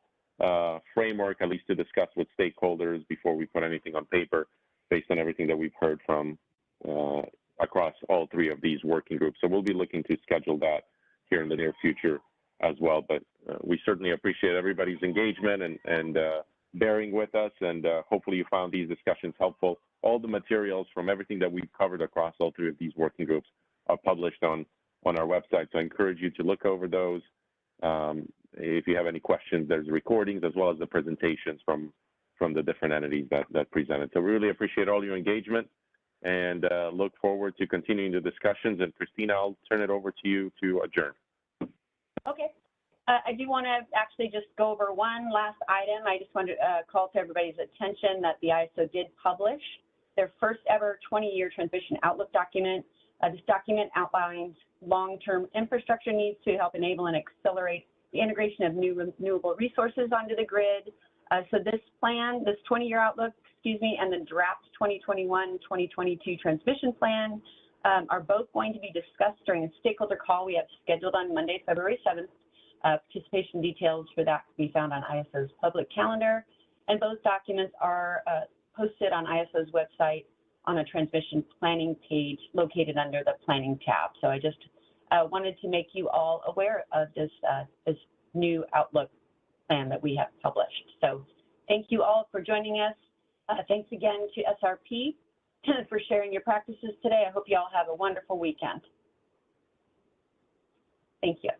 framework, at least to discuss with stakeholders before we put anything on paper, based on everything that we've heard from across all three of these working groups. So we'll be looking to schedule that here in the near future as well. But we certainly appreciate everybody's engagement and bearing with us, and hopefully you found these discussions helpful. All the materials from everything that we've covered across all three of these working groups are published on our website, so I encourage you to look over those. if you have any questions, there's recordings as well as the presentations from the different entities that presented. So we really appreciate all your engagement and look forward to continuing the discussions. And Christina, I'll turn it over to you to adjourn. Okay. I do want to actually just go over one last item. I just want to call to everybody's attention that the ISO did publish their first ever 20-year transmission outlook document. This document outlines long-term infrastructure needs to help enable and accelerate the integration of new renewable resources onto the grid. So this plan, this 20-year outlook, and the draft 2021-2022 transmission plan are both going to be discussed during a stakeholder call we have scheduled on Monday, February 7th. Participation details for that can be found on ISO's public calendar, and both documents are posted on ISO's website on a transmission planning page located under the planning tab. So I just wanted to make you all aware of this new outlook plan that we have published. So thank you all for joining us. Thanks again to SRP for sharing your practices today. I hope you all have a wonderful weekend. Thank you.